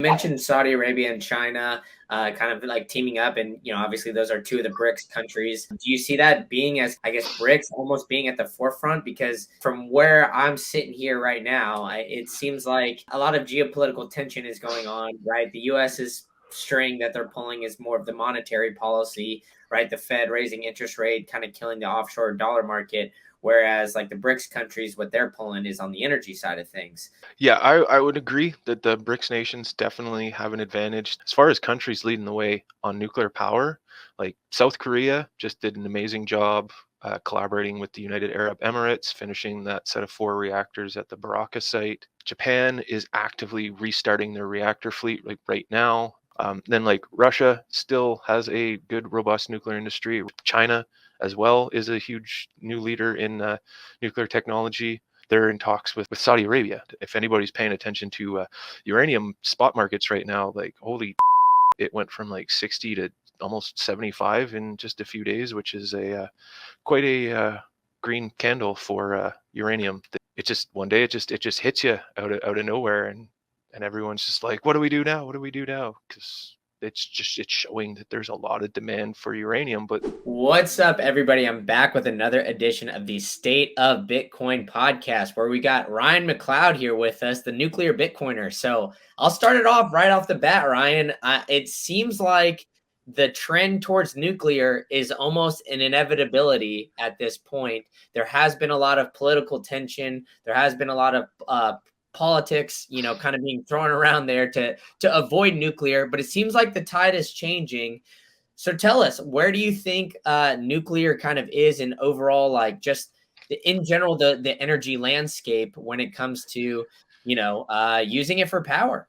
Mentioned Saudi Arabia and China kind of like teaming up, and obviously those are two of the BRICS countries. Do you see that being, as I guess, BRICS almost being at the forefront? Because from where I'm sitting here right now, it seems like a lot of geopolitical tension is going on, right? The US's string that they're pulling is more of the monetary policy, right? The Fed raising interest rate, kind of killing the offshore dollar market. Whereas like the BRICS countries, what they're pulling is on the energy side of things. Yeah, I would agree that the BRICS nations definitely have an advantage as far as countries leading the way on nuclear power. Like South Korea just did an amazing job collaborating with the United Arab Emirates, finishing that set of 4 reactors at the Baraka site. Japan is actively restarting their reactor fleet like right now. Then like Russia still has a good, robust nuclear industry. China as well is a huge new leader in nuclear technology. They're in talks with Saudi Arabia. If anybody's paying attention to uranium spot markets right now, like holy, it went from like 60 to almost 75 in just a few days, which is a quite a green candle for uranium. It just one day it just hits you out of nowhere, and everyone's just like, what do we do now? What do we do now? Because it's showing that there's a lot of demand for uranium. But What's up, everybody? I'm back with another edition of the State of Bitcoin podcast, where we got Ryan Macleod here with us, the nuclear Bitcoiner. So I'll start it off right off the bat, Ryan. It seems like the trend towards nuclear is almost an inevitability at this point. There has been a lot of political tension. There has been a lot of politics, kind of being thrown around there to avoid nuclear. But it seems like the tide is changing. So tell us, where do you think nuclear kind of is in overall, like just in general, the energy landscape when it comes to, using it for power?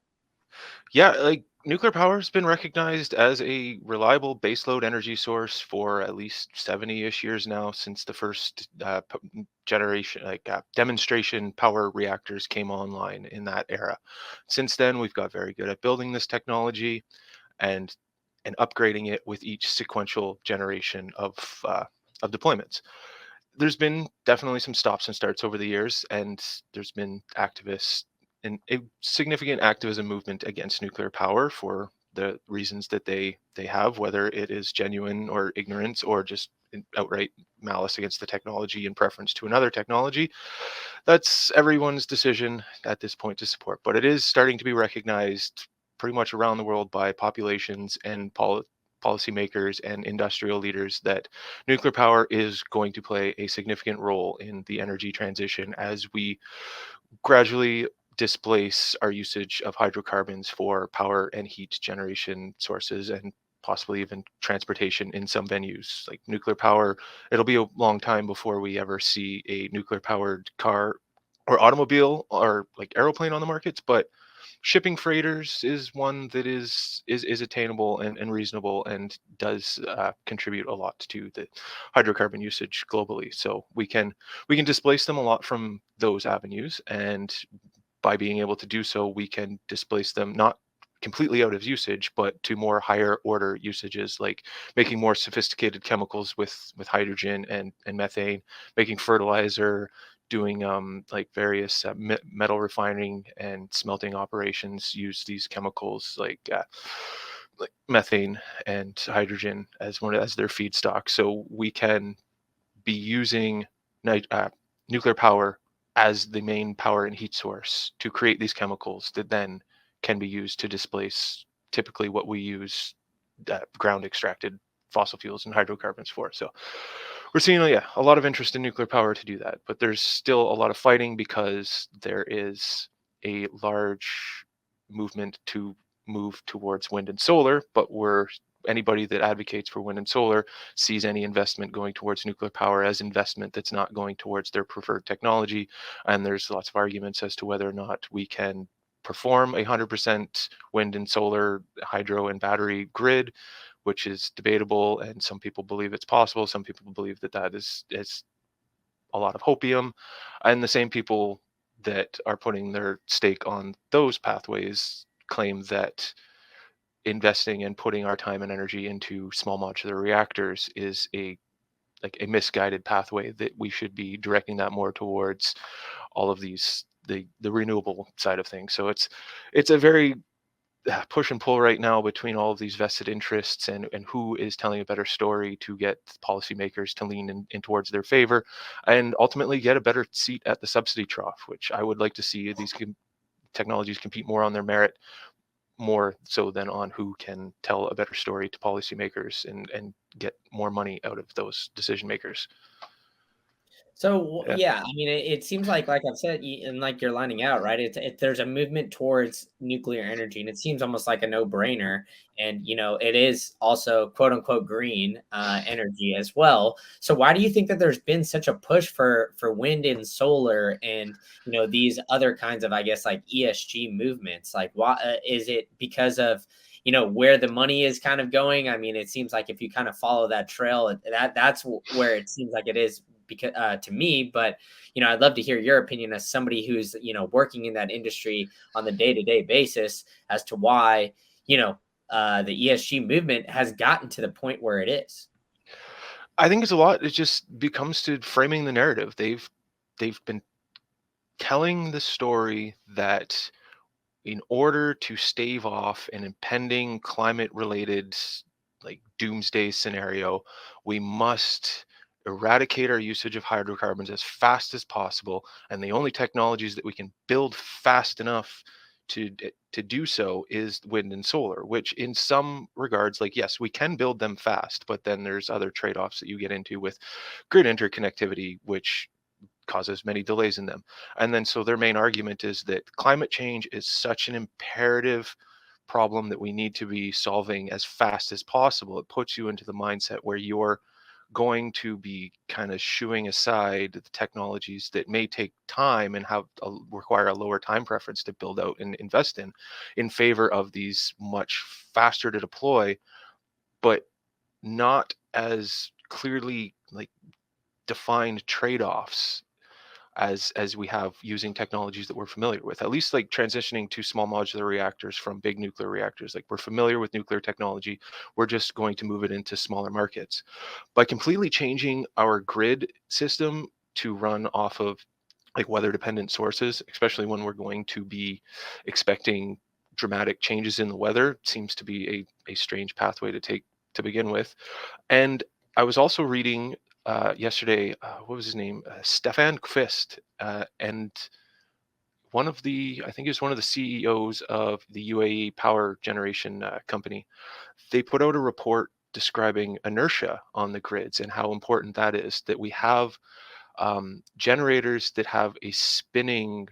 yeah, like nuclear power has been recognized as a reliable baseload energy source for at least 70-ish years now, since the first generation, like demonstration power reactors came online in that era. Since then, we've got very good at building this technology and upgrading it with each sequential generation of deployments. There's been definitely some stops and starts over the years, and there's been activists and a significant activism movement against nuclear power for the reasons that they have, whether it is genuine or ignorance or just outright malice against the technology and preference to another technology. That's everyone's decision at this point to support, but it is starting to be recognized pretty much around the world by populations and policymakers and industrial leaders that nuclear power is going to play a significant role in the energy transition as we gradually displace our usage of hydrocarbons for power and heat generation sources, and possibly even transportation in some venues. Like nuclear power, it'll be a long time before we ever see a nuclear powered car or automobile or like aeroplane on the markets, but shipping freighters is one that is attainable and reasonable, and does contribute a lot to the hydrocarbon usage globally. So we can displace them a lot from those avenues, and by being able to do so, we can displace them not completely out of usage, but to more higher order usages, like making more sophisticated chemicals with hydrogen and methane, making fertilizer, doing like various metal refining and smelting operations use these chemicals like methane and hydrogen as their feedstock. So we can be using nuclear power as the main power and heat source to create these chemicals that then can be used to displace typically what we use ground extracted fossil fuels and hydrocarbons for. So we're seeing a lot of interest in nuclear power to do that, but there's still a lot of fighting because there is a large movement to move towards wind and solar, but anybody that advocates for wind and solar sees any investment going towards nuclear power as investment that's not going towards their preferred technology. And there's lots of arguments as to whether or not we can perform 100% wind and solar, hydro and battery grid, which is debatable. And some people believe it's possible. Some people believe that is a lot of hopium. And the same people that are putting their stake on those pathways claim that investing and putting our time and energy into small modular reactors is a misguided pathway, that we should be directing that more towards all of these the renewable side of things. So it's a very push and pull right now between all of these vested interests and who is telling a better story to get policymakers to lean in towards their favor and ultimately get a better seat at the subsidy trough, which I would like to see these technologies compete more on their merit, more so than on who can tell a better story to policymakers and get more money out of those decision makers. So Yeah. yeah, I mean, it seems like I've said, and like you're lining out, right? There's a movement towards nuclear energy, and it seems almost like a no brainer. And it is also quote unquote green energy as well. So why do you think that there's been such a push for wind and solar, and these other kinds of, I guess, like ESG movements? Like, why is it because of where the money is kind of going? I mean, it seems like if you kind of follow that trail, that's where it seems like it is, because to me. But I'd love to hear your opinion as somebody who's working in that industry on the day-to-day basis, as to why the ESG movement has gotten to the point where it is. I think it's a lot. It just becomes to framing the narrative. They've been telling the story that in order to stave off an impending climate related like doomsday scenario, we must eradicate our usage of hydrocarbons as fast as possible. And the only technologies that we can build fast enough to do so is wind and solar, which in some regards, like, yes, we can build them fast, but then there's other trade-offs that you get into with grid interconnectivity, which causes many delays in them. And then so their main argument is that climate change is such an imperative problem that we need to be solving as fast as possible. It puts you into the mindset where you're going to be kind of shooing aside the technologies that may take time and require a lower time preference to build out and invest in favor of these much faster to deploy, but not as clearly like defined trade-offs as we have using technologies that we're familiar with, at least like transitioning to small modular reactors from big nuclear reactors. Like, we're familiar with nuclear technology, we're just going to move it into smaller markets. By completely changing our grid system to run off of like weather dependent sources, especially when we're going to be expecting dramatic changes in the weather, seems to be a strange pathway to take to begin with. And I was also reading yesterday, what was his name? Stefan Kvist, and I think he was one of the CEOs of the UAE power generation company. They put out a report describing inertia on the grids and how important that is, that we have generators that have a spinning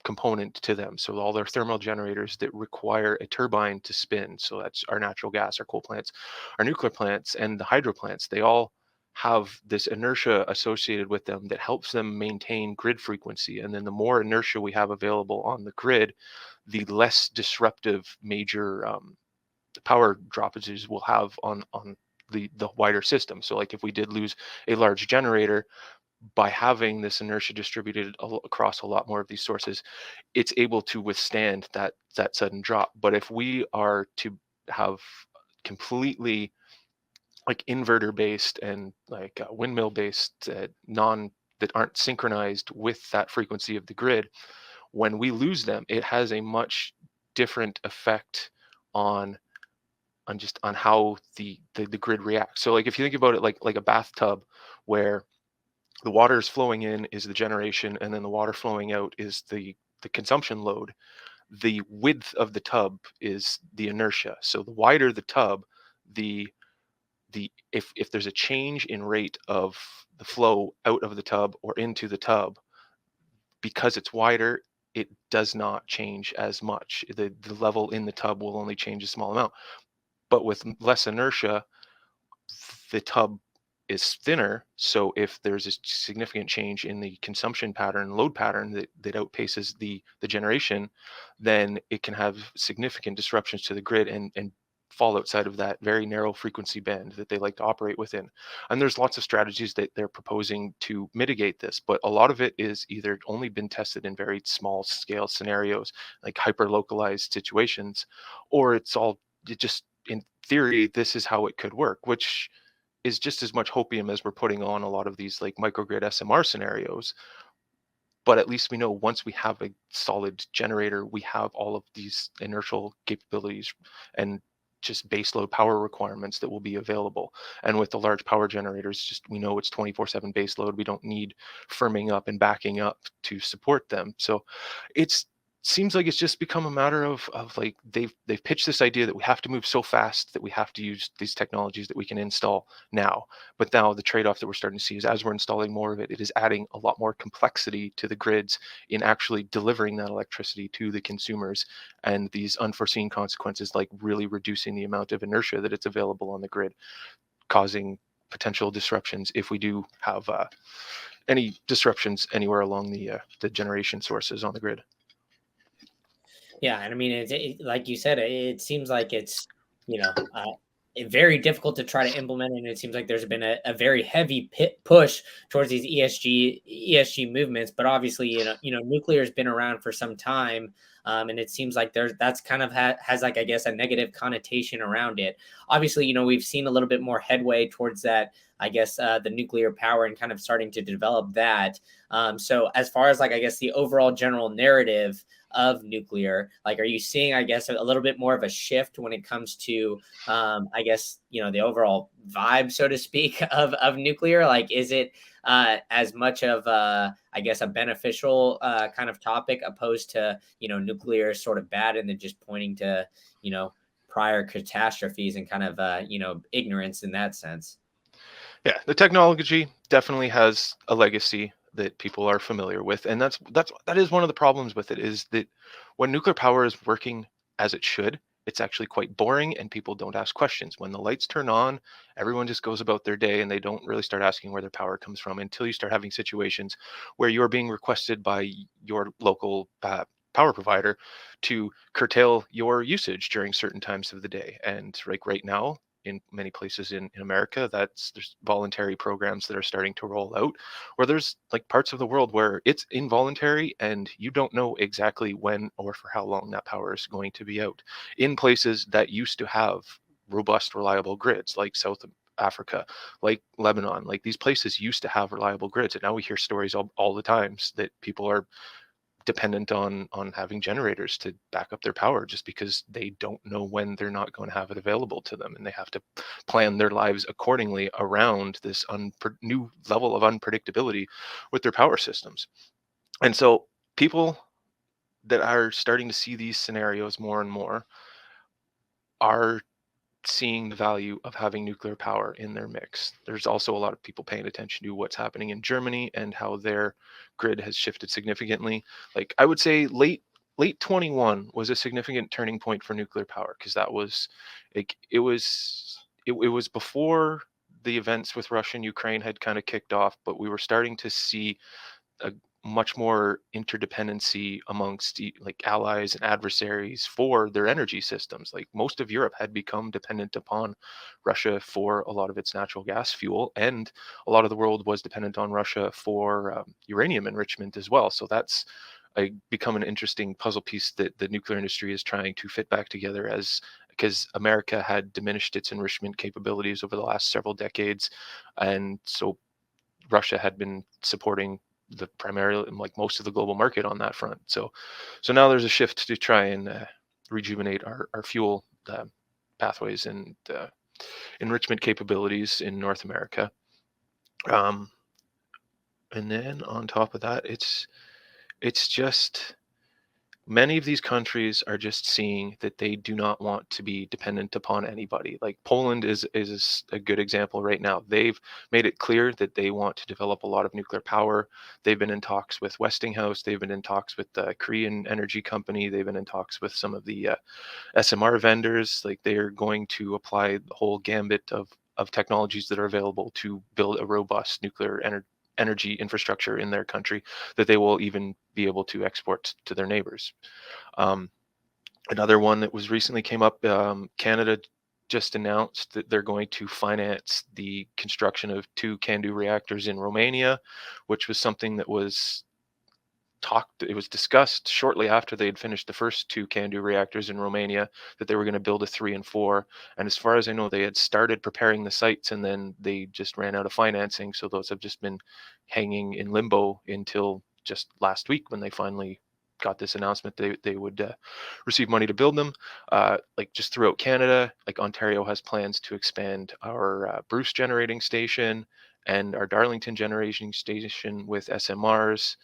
component to them. So all their thermal generators that require a turbine to spin. So that's our natural gas, our coal plants, our nuclear plants, and the hydro plants. They all have this inertia associated with them that helps them maintain grid frequency. And then the more inertia we have available on the grid, the less disruptive major power droppages we'll have on the wider system. So like if we did lose a large generator, by having this inertia distributed across a lot more of these sources, it's able to withstand that sudden drop. But if we are to have completely like inverter based and like windmill based non that aren't synchronized with that frequency of the grid, when we lose them, it has a much different effect on on how the grid reacts. So like if you think about it like a bathtub, where the water is flowing in is the generation, and then the water flowing out is the consumption load. The width of the tub is the inertia. So the wider the tub, the if there's a change in rate of the flow out of the tub or into the tub, because it's wider, it does not change as much. The level in the tub will only change a small amount. But with less inertia, the tub is thinner. So if there's a significant change in the consumption pattern, load pattern that outpaces the generation, then it can have significant disruptions to the grid and fall outside of that very narrow frequency band that they like to operate within. And there's lots of strategies that they're proposing to mitigate this, but a lot of it is either only been tested in very small scale scenarios, like hyper localized situations, or it just in theory, this is how it could work, which is just as much hopium as we're putting on a lot of these like microgrid SMR scenarios. but at least we know once we have a solid generator, we have all of these inertial capabilities and just baseload power requirements that will be available. And with the large power generators, just we know it's 24/7 baseload. We don't need firming up and backing up to support them. So it's seems like it's just become a matter of like they've pitched this idea that we have to move so fast that we have to use these technologies that we can install now. But now the trade-off that we're starting to see is as we're installing more of it, it is adding a lot more complexity to the grids in actually delivering that electricity to the consumers, and these unforeseen consequences like really reducing the amount of inertia that it's available on the grid, causing potential disruptions if we do have any disruptions anywhere along the generation sources on the grid. Yeah, and I mean, like you said, it seems like it's you know very difficult to try to implement, and it seems like there's been a very heavy push towards these ESG movements. But obviously, nuclear has been around for some time, and it seems like that's kind of has like I guess a negative connotation around it. Obviously, we've seen a little bit more headway towards that. I guess the nuclear power and kind of starting to develop that. So as far as like I guess the overall general narrative of nuclear, like are you seeing I guess a little bit more of a shift when it comes to I guess the overall vibe, so to speak, of nuclear? Like is it as much of I guess a beneficial kind of topic opposed to nuclear is sort of bad and then just pointing to prior catastrophes and kind of ignorance in that sense? Yeah, the technology definitely has a legacy that people are familiar with, and that is one of the problems with it is that when nuclear power is working as it should, it's actually quite boring and people don't ask questions. When the lights turn on, everyone just goes about their day and they don't really start asking where their power comes from until you start having situations where you're being requested by your local power provider to curtail your usage during certain times of the day. And right now, in many places in America, there's voluntary programs that are starting to roll out, where there's like parts of the world where it's involuntary and you don't know exactly when or for how long that power is going to be out. In places that used to have robust, reliable grids, like South Africa, like Lebanon, like these places used to have reliable grids, and now we hear stories all the times that people are dependent on having generators to back up their power just because they don't know when they're not going to have it available to them, and they have to plan their lives accordingly around this new level of unpredictability with their power systems. And so people that are starting to see these scenarios more and more are seeing the value of having nuclear power in their mix. There's also a lot of people paying attention to what's happening in Germany and how their grid has shifted significantly. Like I would say late 21 was a significant turning point for nuclear power, because that was like it was before the events with Russia and Ukraine had kind of kicked off, but we were starting to see a much more interdependency amongst like allies and adversaries for their energy systems. Like most of Europe had become dependent upon Russia for a lot of its natural gas fuel, and a lot of the world was dependent on Russia for uranium enrichment as well. So that's become an interesting puzzle piece that the nuclear industry is trying to fit back together, as because America had diminished its enrichment capabilities over the last several decades, and so Russia had been supporting the primarily like most of the global market on that front. So now there's a shift to try and rejuvenate our fuel pathways and enrichment capabilities in North America. Um, and then on top of that, it's just many of these countries are just seeing that they do not want to be dependent upon anybody. Like Poland is a good example right now. They've made it clear that they want to develop a lot of nuclear power. They've been in talks with Westinghouse. They've been in talks with the Korean energy company. They've been in talks with some of the SMR vendors. Like they are going to apply the whole gambit of technologies that are available to build a robust nuclear energy infrastructure in their country that they will even be able to export to their neighbors. Um, Another one that was recently came up, Canada just announced that they're going to finance the construction of two CANDU reactors in Romania, which was something that was it was discussed shortly after they had finished the first two CANDU reactors in Romania, that they were going to build a 3 and 4. And as far as I know, they had started preparing the sites and then they just ran out of financing. So those have just been hanging in limbo until just last week when they finally got this announcement they would receive money to build them. Like just throughout Canada, like Ontario has plans to expand our Bruce generating station and our Darlington generating station with SMRs.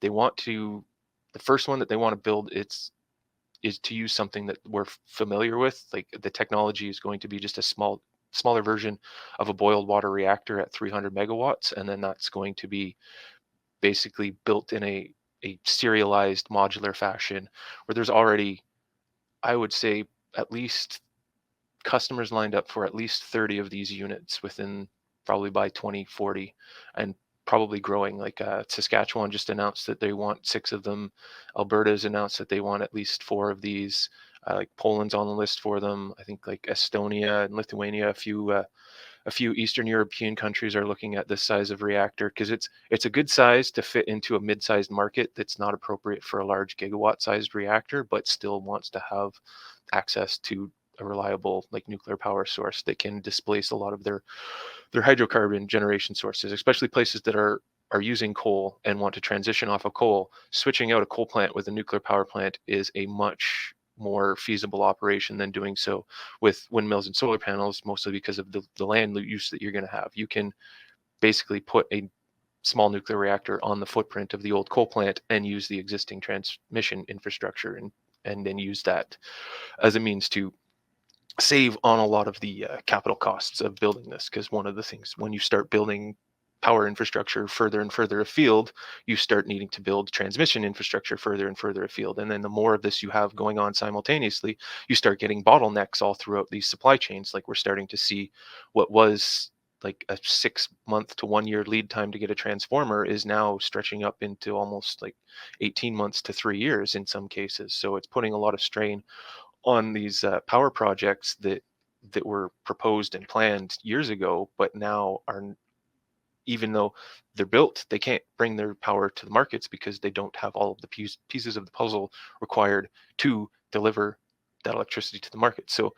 They want to, the first one that they want to build, is to use something that we're familiar with. Like the technology is going to be just a smaller version of a boiled water reactor at 300 megawatts, and then that's going to be basically built in a serialized modular fashion where there's already, I would say, at least customers lined up for at least 30 of these units within probably by 2040, and probably growing. Like Saskatchewan just announced that they want 6 of them. Alberta's announced that they want at least 4 of these. Like Poland's on the list for them. I think like Estonia and Lithuania, a few Eastern European countries are looking at this size of reactor because it's a good size to fit into a mid-sized market that's not appropriate for a large gigawatt-sized reactor, but still wants to have access to a reliable like nuclear power source that can displace a lot of their hydrocarbon generation sources, especially places that are using coal and want to transition off of coal. Switching out a coal plant with a nuclear power plant is a much more feasible operation than doing so with windmills and solar panels, mostly because of the land use that you're going to have. You can basically put a small nuclear reactor on the footprint of the old coal plant and use the existing transmission infrastructure, and then use that as a means to save on a lot of the capital costs of building this. Because one of the things when you start building power infrastructure further and further afield, you start needing to build transmission infrastructure further and further afield. And then the more of this you have going on simultaneously, you start getting bottlenecks all throughout these supply chains. Like we're starting to see what was like a 6-month to 1 year lead time to get a transformer is now stretching up into almost like 18 months to 3 years in some cases. So it's putting a lot of strain on these power projects that were proposed and planned years ago, but now are, even though they're built, they can't bring their power to the markets because they don't have all of the pieces of the puzzle required to deliver that electricity to the market. So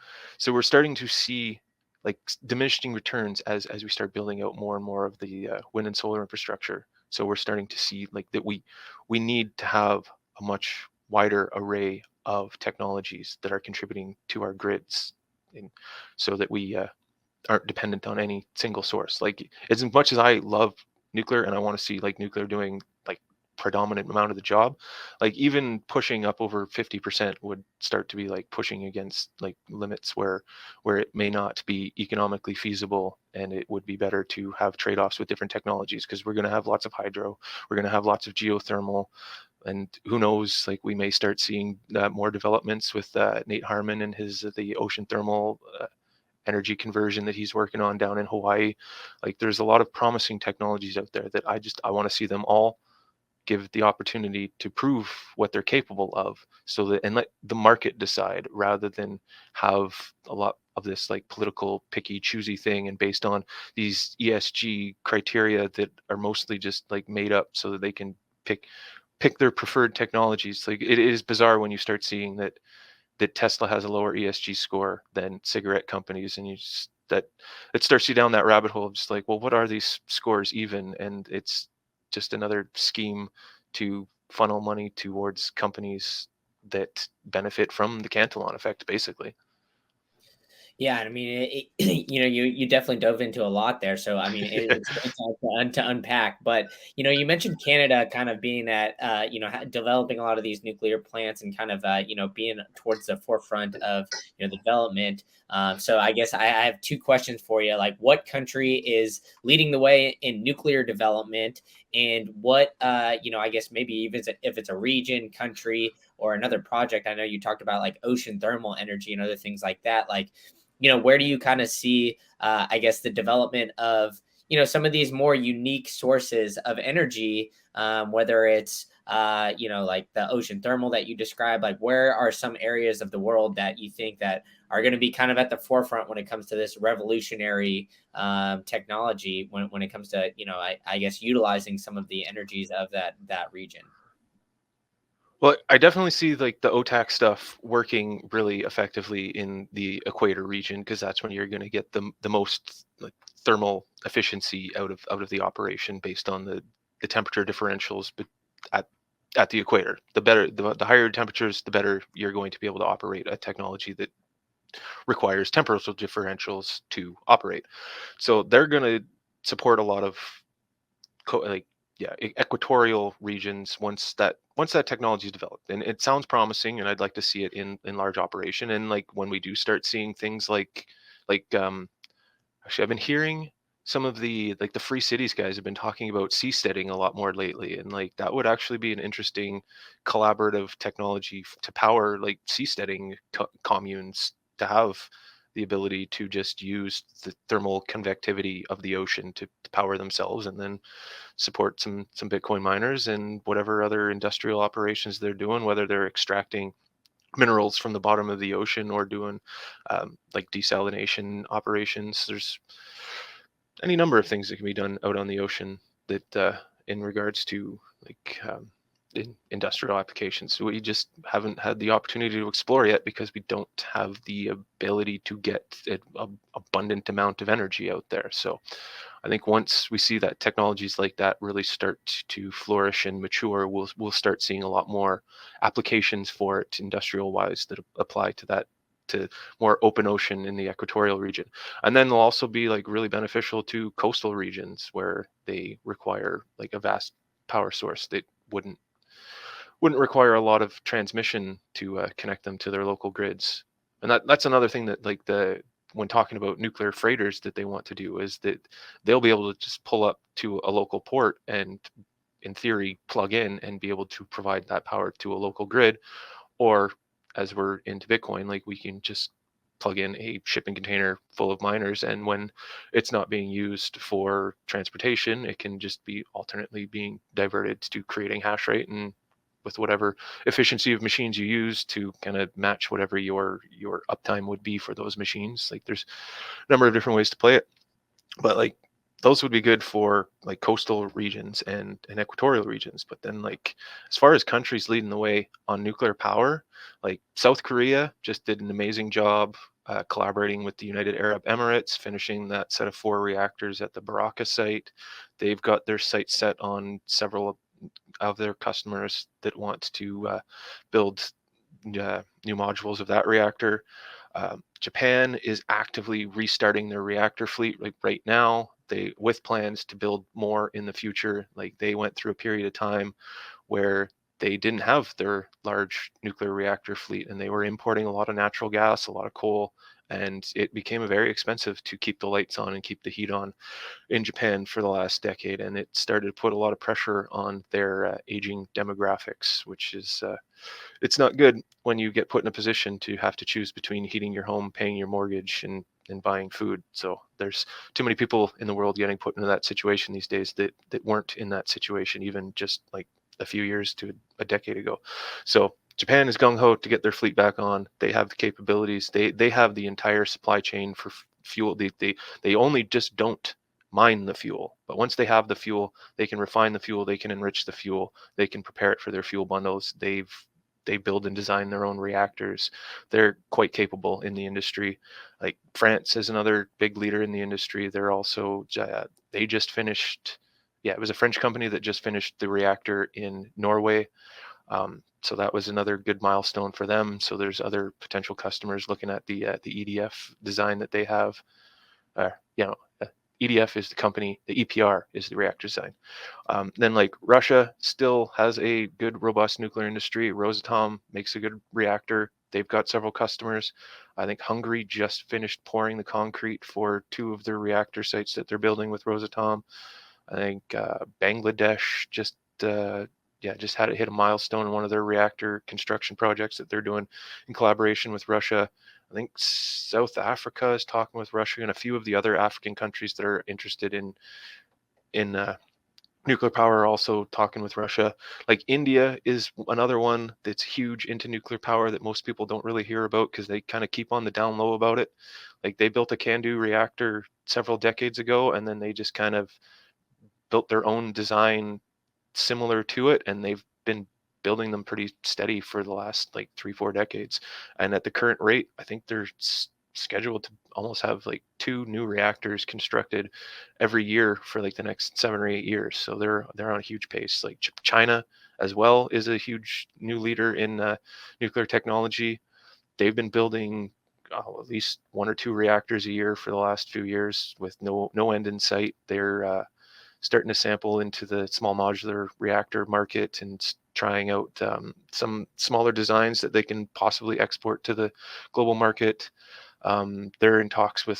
we're starting to see like diminishing returns as we start building out more and more of the wind and solar infrastructure. So we're starting to see like that we need to have a much wider array of technologies that are contributing to our grids, and so that we aren't dependent on any single source. Like as much as I love nuclear and I want to see like nuclear doing like predominant amount of the job, like even pushing up over 50% would start to be like pushing against like limits where it may not be economically feasible, and it would be better to have trade-offs with different technologies, because we're going to have lots of hydro, we're going to have lots of geothermal, and who knows, like we may start seeing more developments with Nate Harmon and his the ocean thermal energy conversion that he's working on down in Hawaii. Like there's a lot of promising technologies out there that I want to see them all give the opportunity to prove what they're capable of, so that, and let the market decide, rather than have a lot of this like political picky choosy thing and based on these ESG criteria that are mostly just like made up so that they can pick their preferred technologies. Like it is bizarre when you start seeing that Tesla has a lower ESG score than cigarette companies, and you just, that it starts you down that rabbit hole of just like, well, what are these scores even? And it's just another scheme to funnel money towards companies that benefit from the Cantillon effect, basically. Yeah, I mean, you definitely dove into a lot there. So I mean, it's hard to unpack. But you mentioned Canada kind of being at developing a lot of these nuclear plants and kind of being towards the forefront of the development. So I guess I have two questions for you. Like, what country is leading the way in nuclear development, and what I guess maybe even if it's a region, country, or another project. I know you talked about like ocean thermal energy and other things like that. Like, where do you kind of see, I guess, the development of, some of these more unique sources of energy, whether it's, like the ocean thermal that you described, like where are some areas of the world that you think that are going to be kind of at the forefront when it comes to this revolutionary technology, when it comes to, I guess, utilizing some of the energies of that region? Well, I definitely see like the OTAC stuff working really effectively in the equator region, because that's when you're going to get the most like thermal efficiency out of the operation based on the temperature differentials at the equator. The higher temperatures, the better you're going to be able to operate a technology that requires temperature differentials to operate. So they're going to support a lot of equatorial regions once that technology is developed, and it sounds promising, and I'd like to see it in large operation. And like when we do start seeing things like actually, I've been hearing some of the Free Cities guys have been talking about seasteading a lot more lately, and like that would actually be an interesting collaborative technology to power like seasteading communes, to have the ability to just use the thermal convectivity of the ocean to power themselves, and then support some Bitcoin miners and whatever other industrial operations they're doing, whether they're extracting minerals from the bottom of the ocean or doing like desalination operations. There's any number of things that can be done out on the ocean that in regards to like industrial applications we just haven't had the opportunity to explore yet, because we don't have the ability to get an abundant amount of energy out there. So I think once we see that technologies like that really start to flourish and mature, we'll start seeing a lot more applications for it industrial wise that apply to that, to more open ocean in the equatorial region. And then they'll also be like really beneficial to coastal regions where they require like a vast power source that wouldn't require a lot of transmission to connect them to their local grids. And that's another thing that like the when talking about nuclear freighters that they want to do is that they'll be able to just pull up to a local port and in theory plug in and be able to provide that power to a local grid. Or as we're into Bitcoin, like we can just plug in a shipping container full of miners, and when it's not being used for transportation, it can just be alternately being diverted to creating hash rate, and with whatever efficiency of machines you use to kind of match whatever your uptime would be for those machines. Like there's a number of different ways to play it, but like those would be good for like coastal regions and equatorial regions. But then like as far as countries leading the way on nuclear power, like South Korea just did an amazing job collaborating with the United Arab Emirates, finishing that set of 4 reactors at the Baraka site. They've got their sights set on several of their customers that want to build new modules of that reactor. Japan is actively restarting their reactor fleet right now. They with plans to build more in the future. Like they went through a period of time where they didn't have their large nuclear reactor fleet, and they were importing a lot of natural gas, a lot of coal, and it became very expensive to keep the lights on and keep the heat on in Japan for the last decade. And it started to put a lot of pressure on their aging demographics, which is it's not good when you get put in a position to have to choose between heating your home, paying your mortgage, and buying food. So there's too many people in the world getting put into that situation these days that weren't in that situation even just like a few years to a decade ago. So Japan is gung ho to get their fleet back on. They have the capabilities. They have the entire supply chain for fuel. They only just don't mine the fuel, but once they have the fuel, they can refine the fuel, they can enrich the fuel, they can prepare it for their fuel bundles. They build and design their own reactors. They're quite capable in the industry. Like France is another big leader in the industry. They're also they just finished. Yeah, it was a French company that just finished the reactor in Norway. So that was another good milestone for them. So there's other potential customers looking at the EDF design that they have. Uh, you know, EDF is the company, the EPR is the reactor design. Then like Russia still has a good, robust nuclear industry. Rosatom makes a good reactor. They've got several customers. I think Hungary just finished pouring the concrete for 2 of their reactor sites that they're building with Rosatom. I think Bangladesh just had it hit a milestone in one of their reactor construction projects that they're doing in collaboration with Russia. I think South Africa is talking with Russia, and a few of the other African countries that are interested in nuclear power are also talking with Russia. Like India is another one that's huge into nuclear power that most people don't really hear about because they kind of keep on the down low about it. Like they built a CANDU reactor several decades ago, and then they just kind of built their own design similar to it, and they've been building them pretty steady for the last like 3-4 decades. And at the current rate, I think they're scheduled to almost have like 2 new reactors constructed every year for like the next 7 or 8 years. So they're on a huge pace. Like China as well is a huge new leader in nuclear technology. They've been building at least 1 or 2 reactors a year for the last few years with no end in sight. They're starting to sample into the small modular reactor market and trying out some smaller designs that they can possibly export to the global market. They're in talks with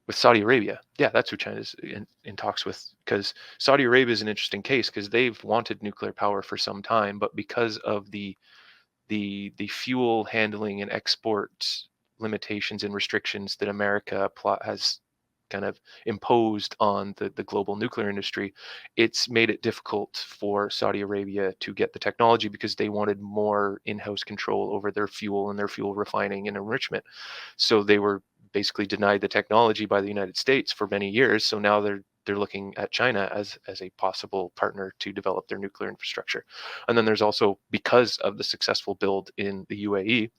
with Saudi Arabia. Yeah, that's who China's in talks with, because Saudi Arabia is an interesting case because they've wanted nuclear power for some time, but because of the fuel handling and export limitations and restrictions that America has kind of imposed on the global nuclear industry, it's made it difficult for Saudi Arabia to get the technology because they wanted more in-house control over their fuel and their fuel refining and enrichment. So they were basically denied the technology by the United States for many years. So now they're looking at China as a possible partner to develop their nuclear infrastructure. And then there's also, because of the successful build in the UAE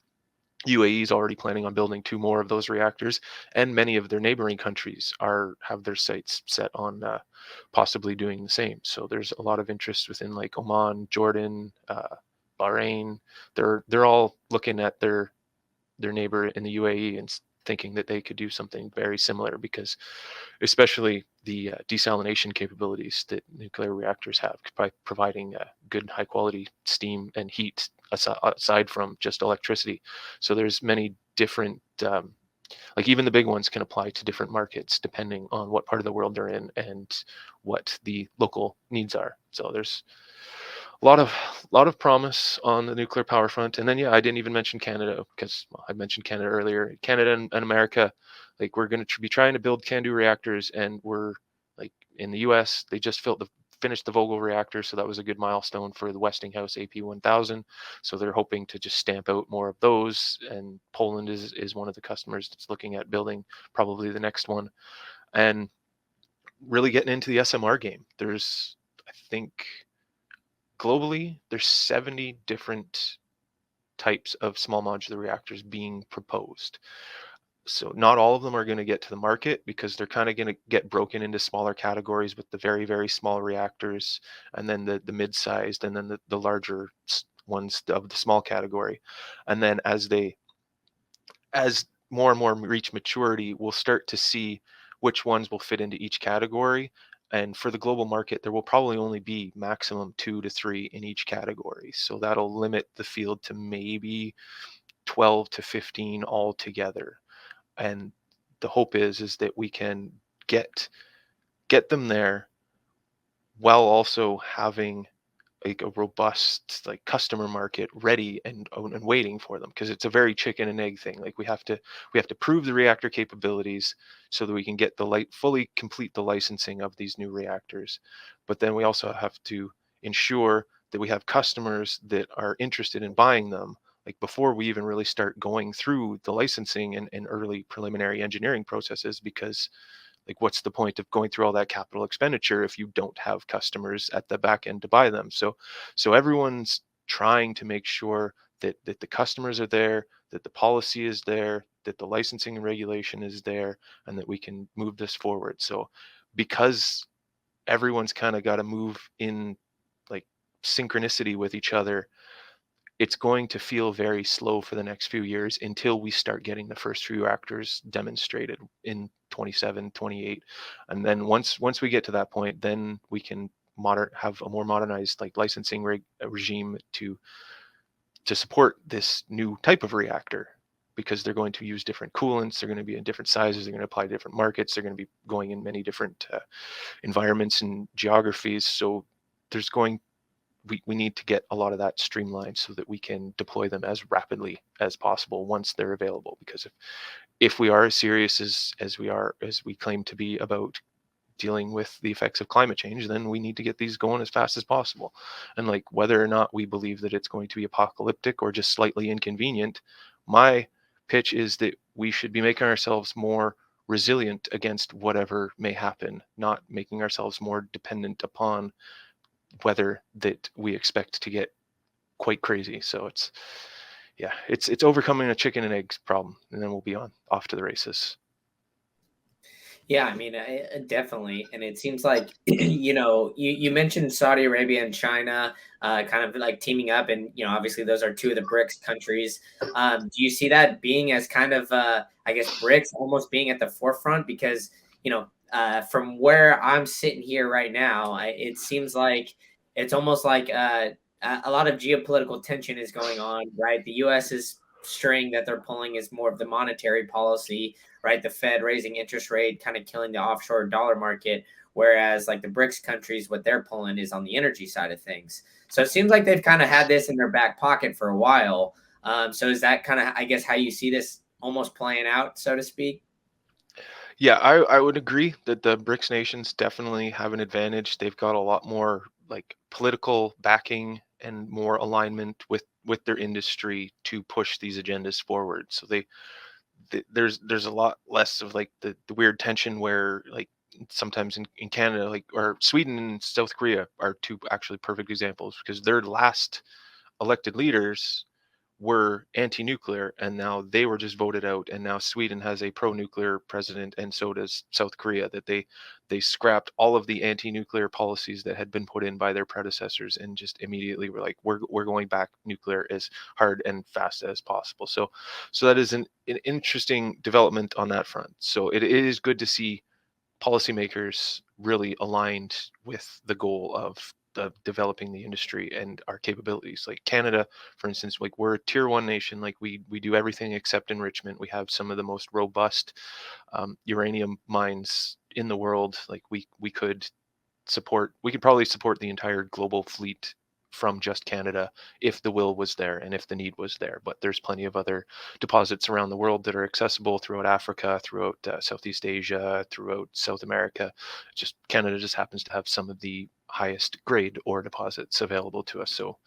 is already planning on building 2 more of those reactors, and many of their neighboring countries have their sights set on possibly doing the same. So there's a lot of interest within like Oman, Jordan, Bahrain. They're all looking at their neighbor in the UAE and thinking that they could do something very similar, because especially the desalination capabilities that nuclear reactors have by providing good high quality steam and heat aside from just electricity. So there's many different like even the big ones can apply to different markets depending on what part of the world they're in and what the local needs are. So there's a lot of promise on the nuclear power front. And then yeah, I didn't even mention Canada, because I mentioned Canada earlier. Canada and America, like we're going to be trying to build CANDU reactors, and we're like in the US, they just finished the Vogtle reactor, so that was a good milestone for the Westinghouse AP1000. So they're hoping to just stamp out more of those, and Poland is one of the customers that's looking at building probably the next one. And really getting into the SMR game. There's, I think, globally, there's 70 different types of small modular reactors being proposed. So not all of them are going to get to the market, because they're kind of going to get broken into smaller categories with the very, very small reactors, and then the mid-sized, and then the larger ones of the small category. And then as more and more reach maturity, we'll start to see which ones will fit into each category. And for the global market, there will probably only be maximum 2 to 3 in each category. So that'll limit the field to maybe 12 to 15 altogether. And the hope is that we can get them there while also having like a robust like customer market ready and waiting for them, because it's a very chicken and egg thing. Like we have to prove the reactor capabilities so that we can get fully complete the licensing of these new reactors. But then we also have to ensure that we have customers that are interested in buying them, like before we even really start going through the licensing and early preliminary engineering processes. Because like what's the point of going through all that capital expenditure if you don't have customers at the back end to buy them? So everyone's trying to make sure that the customers are there, that the policy is there, that the licensing and regulation is there, and that we can move this forward. So because everyone's kind of got to move in like synchronicity with each other, it's going to feel very slow for the next few years until we start getting the first few reactors demonstrated in 27, 28. And then once we get to that point, then we can have a more modernized like licensing regime to support this new type of reactor, because they're going to use different coolants, they're going to be in different sizes, they're going to apply to different markets, they're going to be going in many different environments and geographies. So there's going we need to get a lot of that streamlined so that we can deploy them as rapidly as possible once they're available. Because if we are as serious as we claim to be about dealing with the effects of climate change, then we need to get these going as fast as possible. And like whether or not we believe that it's going to be apocalyptic or just slightly inconvenient, my pitch is that we should be making ourselves more resilient against whatever may happen, not making ourselves more dependent upon weather that we expect to get quite crazy. So yeah, it's overcoming a chicken and eggs problem, and then we'll be off to the races. Yeah, I mean, definitely. And it seems like, you mentioned Saudi Arabia and China kind of like teaming up. And, obviously those are two of the BRICS countries. Do you see that being as kind of, I guess, BRICS almost being at the forefront? Because, from where I'm sitting here right now, it seems like it's almost like a lot of geopolitical tension is going on, right? The U.S.'s string that they're pulling is more of the monetary policy, right? The Fed raising interest rate, kind of killing the offshore dollar market. Whereas like the BRICS countries, what they're pulling is on the energy side of things. So it seems like they've kind of had this in their back pocket for a while. So is that kind of, I guess, how you see this almost playing out, so to speak? Yeah, I would agree that the BRICS nations definitely have an advantage. They've got a lot more like political backing and more alignment with their industry to push these agendas forward. So there's a lot less of like the weird tension where like sometimes in Canada, like, or Sweden and South Korea are two actually perfect examples, because their last elected leaders were anti-nuclear, and now they were just voted out, and now Sweden has a pro-nuclear president, and so does South Korea. That they scrapped all of the anti-nuclear policies that had been put in by their predecessors, and just immediately were like, we're going back nuclear as hard and fast as possible. So that is an interesting development on that front. So it is good to see policymakers really aligned with the goal of developing the industry and our capabilities. Like Canada, for instance, like we're a tier one nation. Like we do everything except enrichment. We have some of the most robust uranium mines in the world. Like we could probably support the entire global fleet from just Canada if the will was there and if the need was there. But there's plenty of other deposits around the world that are accessible throughout Africa, throughout Southeast Asia, throughout South America. Just Canada just happens to have some of the highest grade ore deposits available to us. So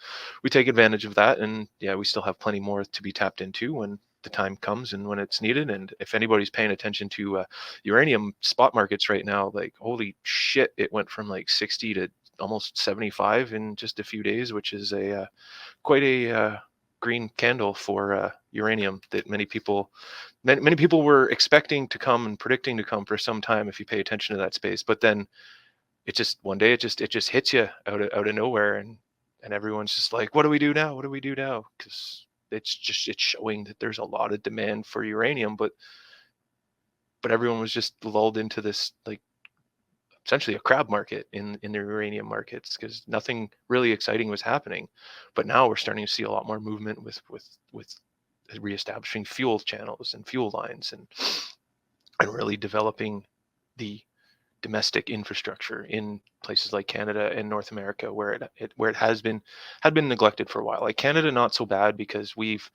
we take advantage of that. And yeah, we still have plenty more to be tapped into when the time comes and when it's needed. And if anybody's paying attention to uranium spot markets right now, like holy shit, it went from like 60 to almost 75 in just a few days, which is a quite a green candle for uranium that many people were expecting to come and predicting to come for some time if you pay attention to that space. But then it just one day it just hits you out of nowhere, and everyone's just like, what do we do now? What do we do now? Because it's showing that there's a lot of demand for uranium, but everyone was just lulled into this like essentially a crab market in the uranium markets, because nothing really exciting was happening. But now we're starting to see a lot more movement with reestablishing fuel channels and fuel lines, and really developing the domestic infrastructure in places like Canada and North America, where it had been neglected for a while. Like Canada, not so bad, because we've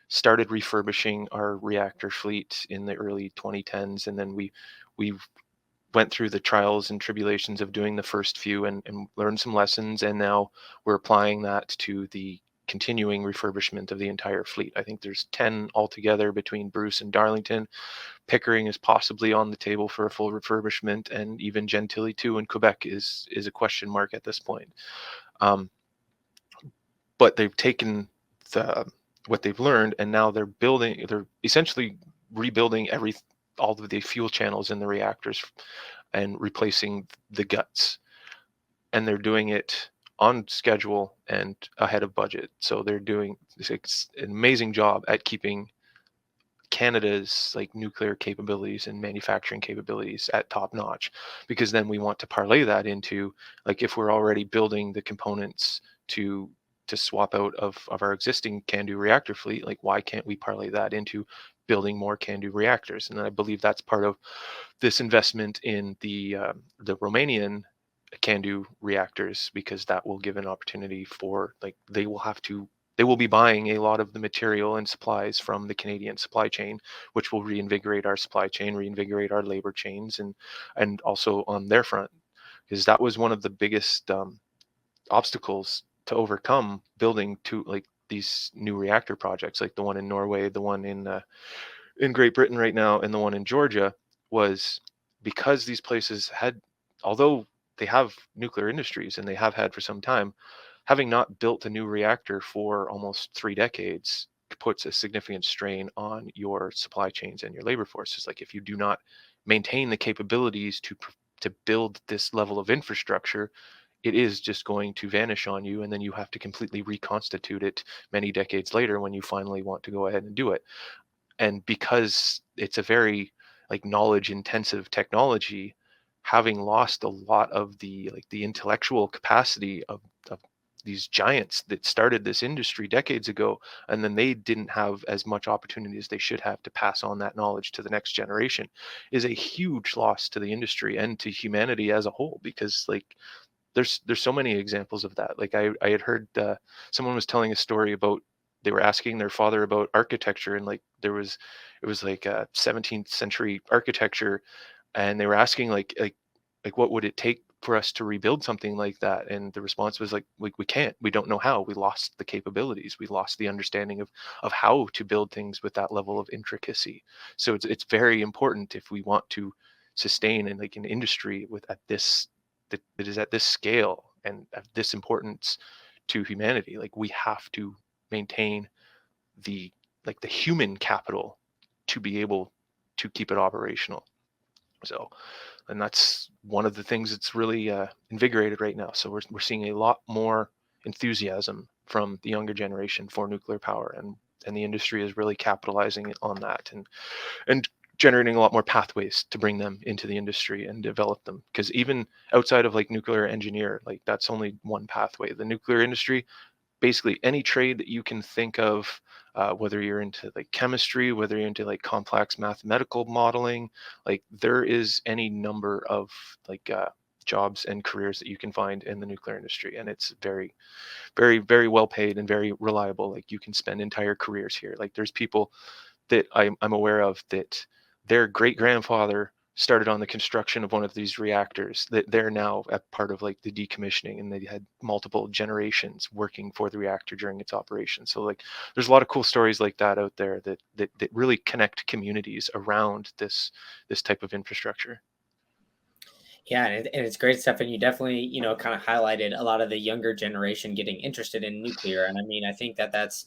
started refurbishing our reactor fleet in the early 2010s, and then we went through the trials and tribulations of doing the first few, and learned some lessons, and now we're applying that to the continuing refurbishment of the entire fleet. I think there's 10 altogether between Bruce and Darlington. Pickering is possibly on the table for a full refurbishment, and even Gentilly 2 in Quebec is a question mark at this point. Um, but they've taken the what they've learned, and now they're essentially rebuilding all of the fuel channels in the reactors and replacing the guts, and they're doing it on schedule and ahead of budget. So they're doing an amazing job at keeping Canada's like nuclear capabilities and manufacturing capabilities at top notch, because then we want to parlay that into, like, if we're already building the components to swap out of our existing CANDU reactor fleet, like why can't we parlay that into building more CANDU reactors? And I believe that's part of this investment in the Romanian CANDU reactors, because that will give an opportunity for, like, they will be buying a lot of the material and supplies from the Canadian supply chain, which will reinvigorate our supply chain, reinvigorate our labor chains, and also on their front, because that was one of the biggest obstacles to overcome building like these new reactor projects, like the one in Norway, the one in Great Britain right now, and the one in Georgia, was because these places had, although they have nuclear industries and they have had for some time, having not built a new reactor for almost 3 decades, puts a significant strain on your supply chains and your labor forces. Like if you do not maintain the capabilities to build this level of infrastructure, it is just going to vanish on you, and then you have to completely reconstitute it many decades later when you finally want to go ahead and do it. And because it's a very like knowledge intensive technology, having lost a lot of the intellectual capacity of these giants that started this industry decades ago, and then they didn't have as much opportunity as they should have to pass on that knowledge to the next generation, is a huge loss to the industry and to humanity as a whole. Because like there's so many examples of that. Like I had heard someone was telling a story about, they were asking their father about architecture, and like it was like 17th century architecture, and they were asking like what would it take for us to rebuild something like that, and the response was like we can't, we don't know how, we lost the capabilities, we lost the understanding of how to build things with that level of intricacy. So it's very important if we want to sustain in like an industry with at this that is at this scale and at this importance to humanity. Like we have to maintain the like the human capital to be able to keep it operational. So, and that's one of the things that's really invigorated right now. So we're seeing a lot more enthusiasm from the younger generation for nuclear power, and the industry is really capitalizing on that, and generating a lot more pathways to bring them into the industry and develop them. Because even outside of like nuclear engineer, like that's only one pathway. The nuclear industry, basically any trade that you can think of, whether you're into like chemistry, whether you're into like complex mathematical modeling, like there is any number of like jobs and careers that you can find in the nuclear industry, and it's very, very, very well paid and very reliable. Like you can spend entire careers here. Like there's people that I'm aware of that their great grandfather started on the construction of one of these reactors, that they're now a part of like the decommissioning, and they had multiple generations working for the reactor during its operation. So like there's a lot of cool stories like that out there that really connect communities around this type of infrastructure. Yeah, and it's great stuff. And you definitely, kind of highlighted a lot of the younger generation getting interested in nuclear. And I mean, I think that that's,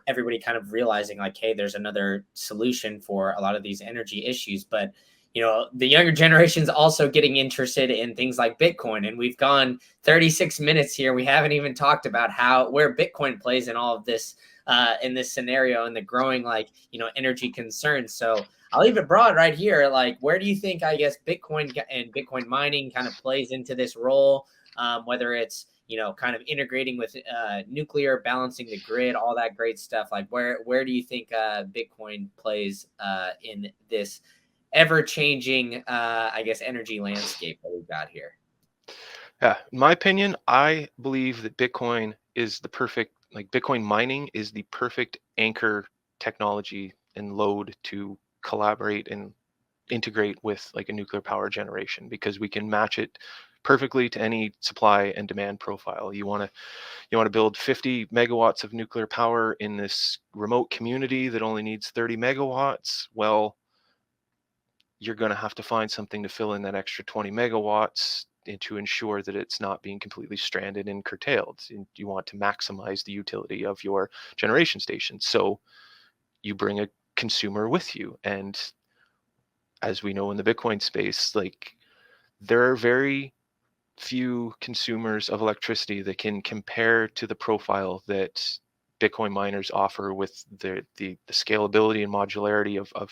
everybody kind of realizing like, hey, there's another solution for a lot of these energy issues. But, the younger generation's also getting interested in things like Bitcoin. And we've gone 36 minutes here. We haven't even talked about where Bitcoin plays in all of this, in this scenario, and the growing like, energy concerns. So I'll leave it broad right here. Like, where do you think, I guess, Bitcoin and Bitcoin mining kind of plays into this role? Whether it's, kind of integrating with nuclear, balancing the grid, all that great stuff. Like, where do you think Bitcoin plays in this ever changing, I guess, energy landscape that we've got here? Yeah, in my opinion, I believe that Bitcoin is the perfect, like Bitcoin mining is the perfect anchor technology and load to collaborate and integrate with like a nuclear power generation, because we can match it perfectly to any supply and demand profile. You want to build 50 megawatts of nuclear power in this remote community that only needs 30 megawatts. Well, you're going to have to find something to fill in that extra 20 megawatts and to ensure that it's not being completely stranded and curtailed. And you want to maximize the utility of your generation station. So you bring a consumer with you. And as we know in the Bitcoin space, like there are very few consumers of electricity that can compare to the profile that Bitcoin miners offer with the scalability and modularity of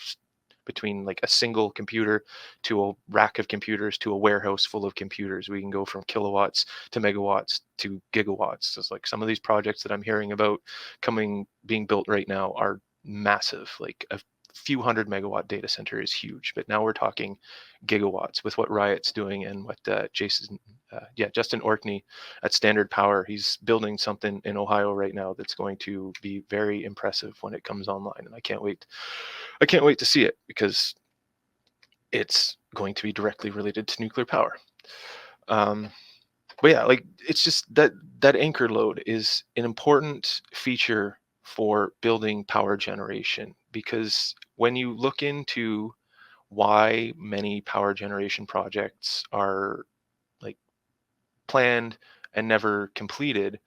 between like a single computer to a rack of computers to a warehouse full of computers. We can go from kilowatts to megawatts to gigawatts. So it's like some of these projects that I'm hearing about being built right now are massive. Like a few hundred megawatt data center is huge, but now we're talking gigawatts with what Riot's doing and what Justin Orkney at Standard Power. He's building something in Ohio right now that's going to be very impressive when it comes online, and I can't wait. I can't wait to see it because it's going to be directly related to nuclear power. Um, but yeah, like it's just that anchor load is an important feature for building power generation, because when you look into why many power generation projects are like planned and never completed,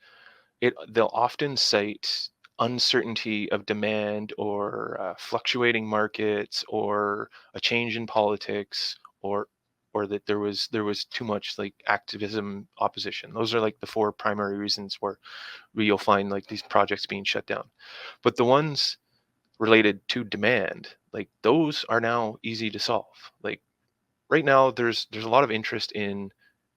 they'll often cite uncertainty of demand or fluctuating markets or a change in politics or that there was too much like activism opposition. Those are like the four primary reasons where you'll find like these projects being shut down. But the ones related to demand, like those are now easy to solve. Like right now there's a lot of interest in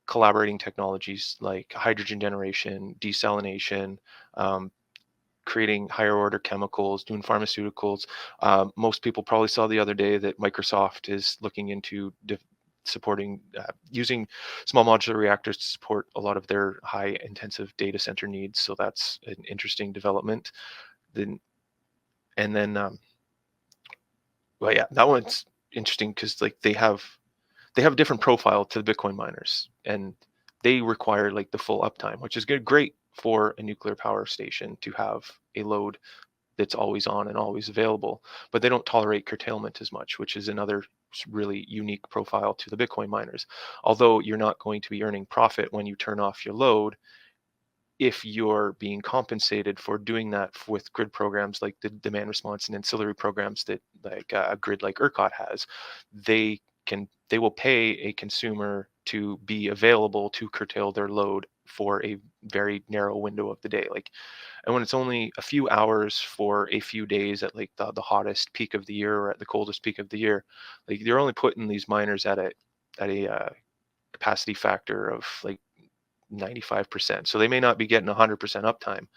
collaborating technologies like hydrogen generation, desalination, um, creating higher order chemicals, doing pharmaceuticals. Most people probably saw the other day that Microsoft is looking into supporting using small modular reactors to support a lot of their high intensive data center needs. So that's an interesting development. Then and then well, yeah, that one's interesting because like they have a different profile to the Bitcoin miners, and they require like the full uptime, which is good, great for a nuclear power station to have a load that's always on and always available, but they don't tolerate curtailment as much, which is another really unique profile to the Bitcoin miners. Although you're not going to be earning profit when you turn off your load, if you're being compensated for doing that with grid programs like the demand response and ancillary programs that like a grid like ERCOT has, they will pay a consumer to be available to curtail their load for a very narrow window of the day. Like, and when it's only a few hours for a few days at like the hottest peak of the year or at the coldest peak of the year, like you're only putting these miners at a capacity factor of like 95%. So they may not be getting 100% uptime,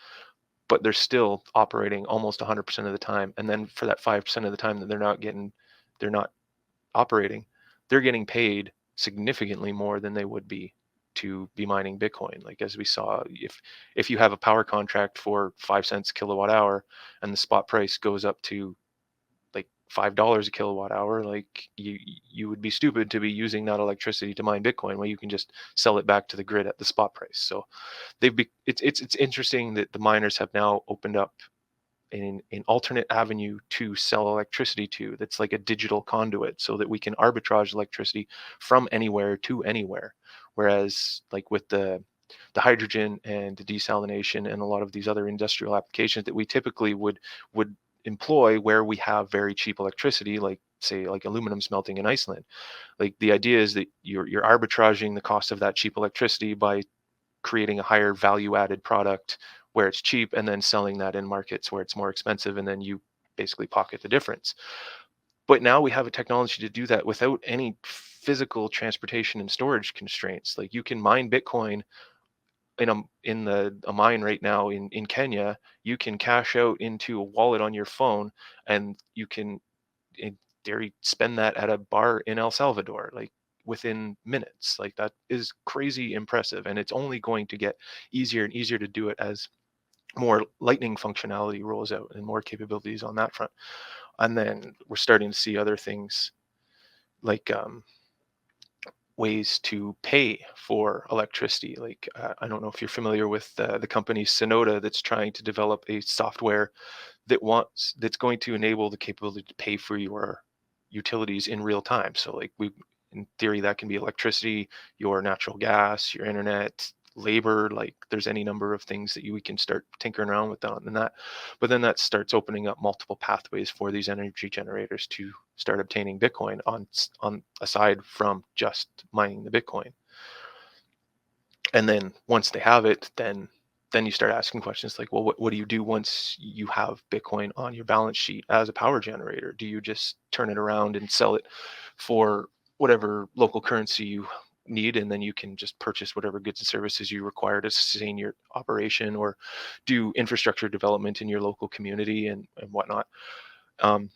but they're still operating almost 100% of the time. And then for that 5% of the time that they're not operating, they're getting paid significantly more than they would be to be mining Bitcoin. Like as we saw, if you have a power contract for 5 cents a kilowatt hour and the spot price goes up to like $5 a kilowatt hour, like you would be stupid to be using that electricity to mine Bitcoin when you can just sell it back to the grid at the spot price. So it's interesting that the miners have now opened up an alternate avenue to sell electricity to, that's like a digital conduit, so that we can arbitrage electricity from anywhere to anywhere. Whereas like with the hydrogen and the desalination and a lot of these other industrial applications that we typically would employ where we have very cheap electricity, like say like aluminum smelting in Iceland, like the idea is that you're arbitraging the cost of that cheap electricity by creating a higher value added product where it's cheap and then selling that in markets where it's more expensive, and then you basically pocket the difference. But now we have a technology to do that without any physical transportation and storage constraints. Like you can mine Bitcoin in a mine right now in Kenya. You can cash out into a wallet on your phone, and you can in theory spend that at a bar in El Salvador, like within minutes. Like that is crazy impressive, and it's only going to get easier and easier to do it as more lightning functionality rolls out and more capabilities on that front. And then we're starting to see other things like ways to pay for electricity. Like I don't know if you're familiar with the company Synoda that's trying to develop a software that's going to enable the capability to pay for your utilities in real time. So like in theory, that can be electricity, your natural gas, your internet, labor. Like there's any number of things that we can start tinkering around with that. But then that starts opening up multiple pathways for these energy generators to start obtaining Bitcoin on aside from just mining the Bitcoin. And then once they have it, then you start asking questions like, well, what do you do once you have Bitcoin on your balance sheet as a power generator? Do you just turn it around and sell it for whatever local currency you need, and then you can just purchase whatever goods and services you require to sustain your operation, or do infrastructure development in your local community and whatnot? Um,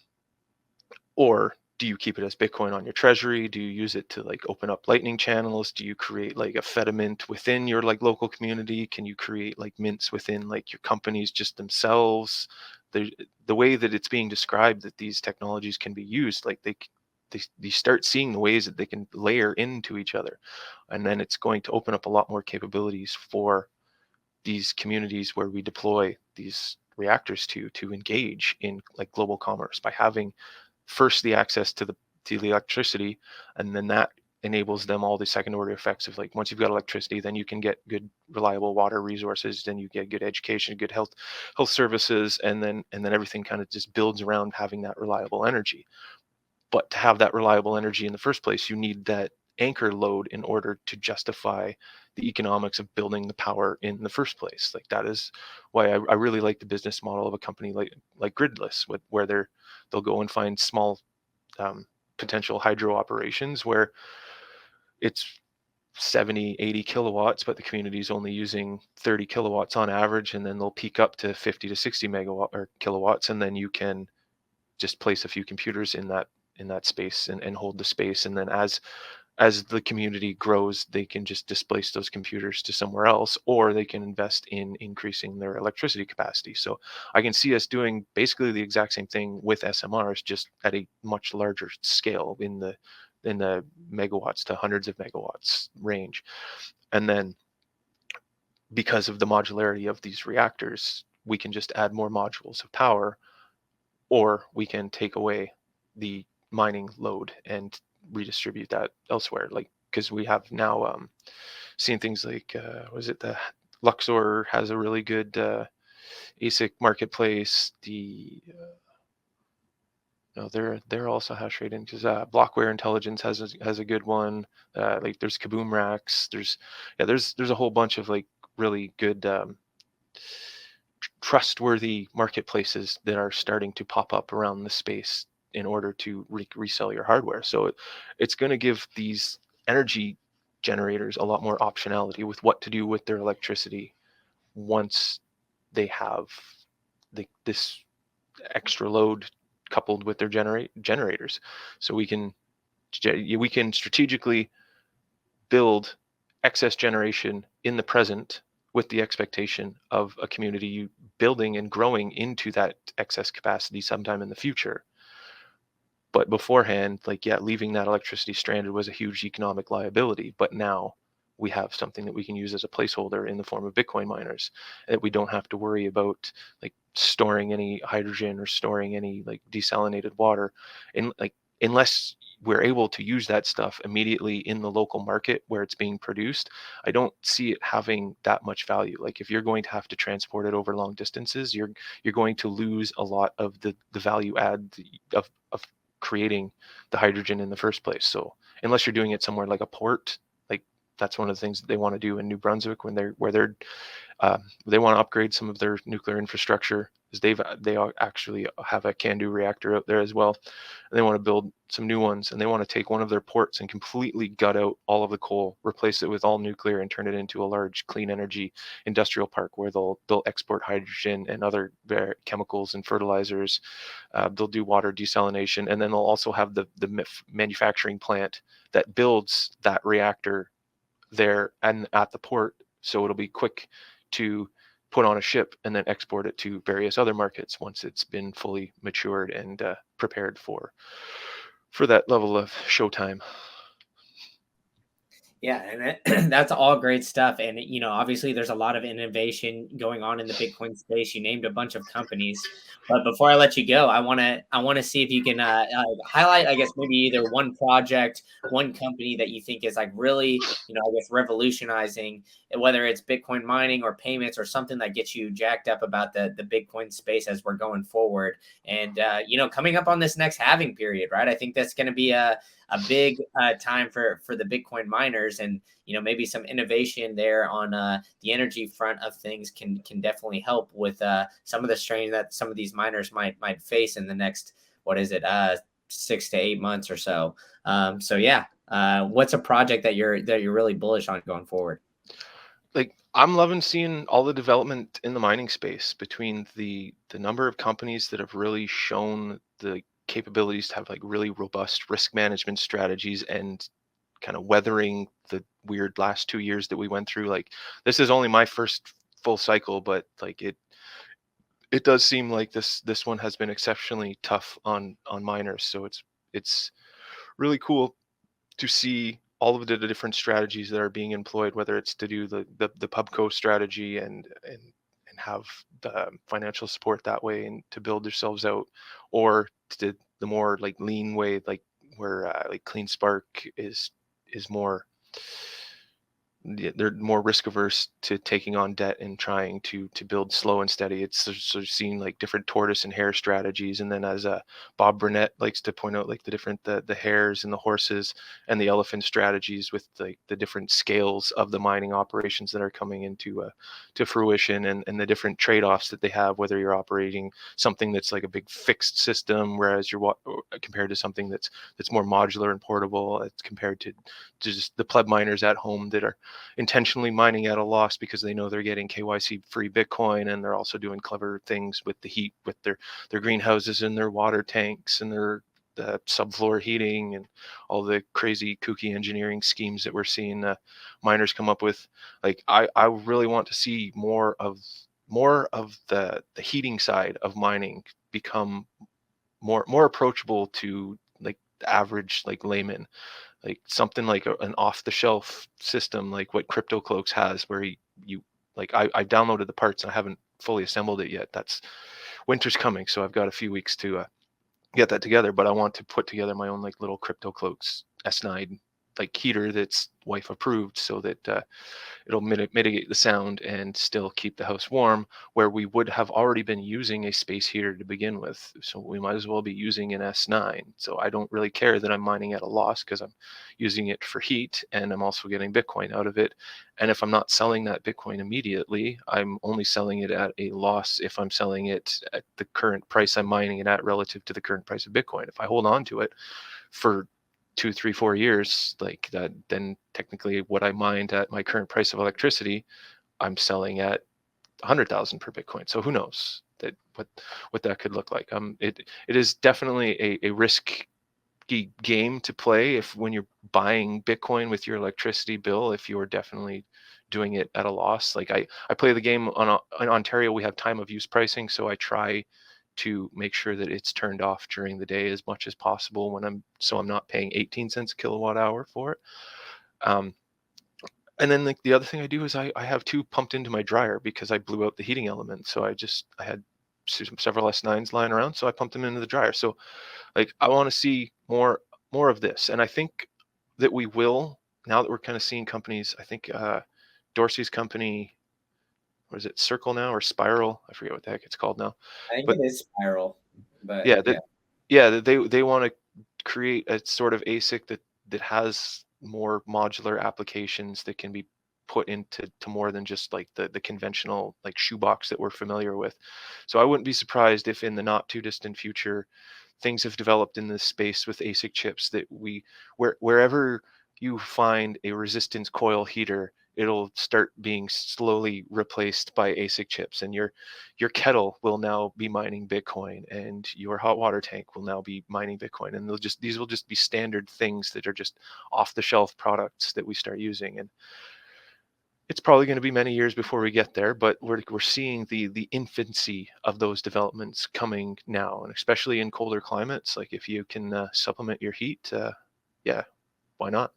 or do you keep it as Bitcoin on your treasury? Do you use it to like open up lightning channels? Do you create like a Fedimint within your like local community? Can you create like mints within like your companies just themselves? The way that it's being described that these technologies can be used, like they start seeing the ways that they can layer into each other, and then it's going to open up a lot more capabilities for these communities where we deploy these reactors to engage in like global commerce by having first the access to the electricity, and then that enables them all the second order effects of, like, once you've got electricity, then you can get good reliable water resources, then you get good education, good health services, and then everything kind of just builds around having that reliable energy. But to have that reliable energy in the first place, you need that anchor load in order to justify the economics of building the power in the first place. Like, that is why I really like the business model of a company like Gridless, where they'll go and find small potential hydro operations where it's 70, 80 kilowatts, but the community is only using 30 kilowatts on average, and then they'll peak up to 50 to 60 megawatt or kilowatts, and then you can just place a few computers in that space and hold the space, and then as the community grows, they can just displace those computers to somewhere else, or they can invest in increasing their electricity capacity. So I can see us doing basically the exact same thing with SMRs, just at a much larger scale, in the megawatts to hundreds of megawatts range. And then, because of the modularity of these reactors, we can just add more modules of power, or we can take away the mining load and redistribute that elsewhere. Like, because we have now seen things like, was it the Luxor has a really good ASIC marketplace. The no, they're also hash rate, because Blockware Intelligence has a good one. Like, there's Kaboom Racks. There's a whole bunch of, like, really good trustworthy marketplaces that are starting to pop up around the space in order to resell your hardware. So it's going to give these energy generators a lot more optionality with what to do with their electricity once they have this extra load coupled with their generators. So we can strategically build excess generation in the present, with the expectation of a community building and growing into that excess capacity sometime in the future. But beforehand, like, yeah, leaving that electricity stranded was a huge economic liability. But now we have something that we can use as a placeholder in the form of Bitcoin miners, that we don't have to worry about, like, storing any hydrogen or storing any, like, desalinated water, and, like, unless we're able to use that stuff immediately in the local market where it's being produced. I don't see it having that much value. Like, if you're going to have to transport it over long distances, you're going to lose a lot of the value add of creating the hydrogen in the first place. So unless you're doing it somewhere like a port, like, that's one of the things that they want to do in New Brunswick when they want to upgrade some of their nuclear infrastructure, is they actually have a CANDU reactor out there as well. And they want to build some new ones, and they want to take one of their ports and completely gut out all of the coal, replace it with all nuclear, and turn it into a large clean energy industrial park where they'll export hydrogen and other chemicals and fertilizers. They'll do water desalination, and then they'll also have the manufacturing plant that builds that reactor there and at the port, so it'll be quick to put on a ship and then export it to various other markets once it's been fully matured and prepared for that level of showtime. Yeah, and that's all great stuff. And obviously, there's a lot of innovation going on in the Bitcoin space. You named a bunch of companies, but before I let you go, I want to see if you can highlight, I guess, maybe either one project, one company that you think is, like, really, I guess, revolutionizing, whether it's Bitcoin mining or payments or something that gets you jacked up about the Bitcoin space as we're going forward. And coming up on this next halving period, right? I think that's going to be a big time for the Bitcoin miners, and maybe some innovation there on the energy front of things can definitely help with some of the strain that some of these miners might face in the next, what is it, 6 to 8 months or so. So yeah, what's a project that you're really bullish on going forward? Like, I'm loving seeing all the development in the mining space, between the number of companies that have really shown the capabilities to have, like, really robust risk management strategies and kind of weathering the weird last 2 years that we went through. Like, this is only my first full cycle, but, like, it does seem like this one has been exceptionally tough on miners. So it's really cool to see all of the different strategies that are being employed, whether it's to do the pubco strategy and have the financial support that way and to build themselves out, or to the more, like, lean way, like, where like Clean Spark is is more, they're more risk averse to taking on debt and trying to build slow and steady. It's sort of seeing like different tortoise and hare strategies, and then as Bob Burnett likes to point out, like the different the hares and the horses and the elephant strategies with like the different scales of the mining operations that are coming into to fruition, and the different trade-offs that they have, whether you're operating something that's like a big fixed system, whereas compared to something that's more modular and portable. It's compared to just the pleb miners at home that are intentionally mining at a loss because they know they're getting KYC free Bitcoin, and they're also doing clever things with the heat, with their greenhouses and their water tanks and their subfloor heating and all the crazy kooky engineering schemes that we're seeing miners come up with. Like I really want to see more of the heating side of mining become more approachable to like the average like layman, like something like an off-the-shelf system like what CryptoCloaks has, where you like I downloaded the parts and I haven't fully assembled it yet. That's winter's coming, so I've got a few weeks to get that together. But I want to put together my own like little CryptoCloaks S9 like heater that's wife approved, so that it'll mitigate the sound and still keep the house warm, where we would have already been using a space heater to begin with. So we might as well be using an S9. So I don't really care that I'm mining at a loss, because I'm using it for heat and I'm also getting Bitcoin out of it. And if I'm not selling that Bitcoin immediately, I'm only selling it at a loss if I'm selling it at the current price I'm mining it at relative to the current price of Bitcoin. If I hold on to it for 2, 3, 4 years like that, then technically what I mined at my current price of electricity, I'm selling at 100,000 per Bitcoin. So who knows that what that could look like. It is definitely a risky game to play if when you're buying Bitcoin with your electricity bill, if you're definitely doing it at a loss. Like I play the game in Ontario, we have time of use pricing, so I try to make sure that it's turned off during the day as much as possible when I'm not paying 18 cents a kilowatt hour for it. Um, and then like the other thing I do is I have two pumped into my dryer because I blew out the heating element. So I had several S9s lying around, so I pumped them into the dryer. So like I want to see more of this, and I think that we will, now that we're kind of seeing companies. I think Dorsey's company, or is it Circle now or Spiral? I forget what the heck it's called now. I think But it is spiral, but yeah, yeah. they want to create a sort of ASIC that has more modular applications that can be put into more than just like the conventional like shoebox that we're familiar with. So I wouldn't be surprised if in the not too distant future things have developed in this space with ASIC chips that wherever you find a resistance coil heater, it'll start being slowly replaced by ASIC chips, and your kettle will now be mining Bitcoin, and your hot water tank will now be mining Bitcoin, and these will just be standard things that are just off the shelf products that we start using. And it's probably going to be many years before we get there, but we're seeing the infancy of those developments coming now, and especially in colder climates. Like if you can supplement your heat, yeah, why not?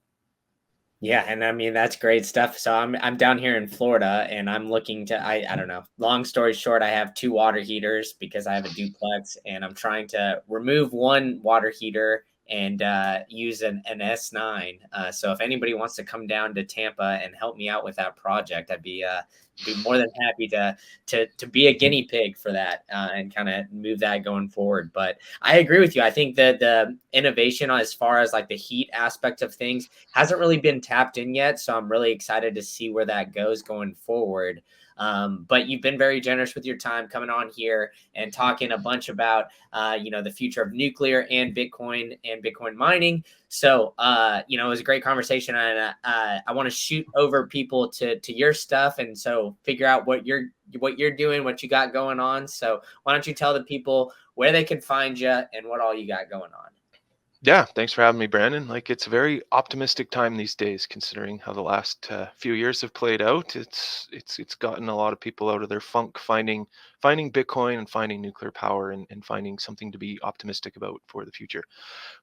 Yeah, and I mean that's great stuff. So I'm down here in Florida and I'm looking to I don't know. Long story short, I have two water heaters because I have a duplex and I'm trying to remove one water heater and use an S9. So if anybody wants to come down to Tampa and help me out with that project, I'd be more than happy to be a guinea pig for that and kind of move that going forward. But I agree with you. I think that the innovation as far as like the heat aspect of things hasn't really been tapped in yet. So I'm really excited to see where that goes going forward. But you've been very generous with your time coming on here and talking a bunch about, the future of nuclear and Bitcoin mining. So, it was a great conversation, and I want to shoot over people to your stuff, and so figure out what you're doing, what you got going on. So, why don't you tell the people where they can find you and what all you got going on? Yeah, thanks for having me, Brandon. Like it's a very optimistic time these days, considering how the last few years have played out. It's gotten a lot of people out of their funk, finding Bitcoin and finding nuclear power, and finding something to be optimistic about for the future.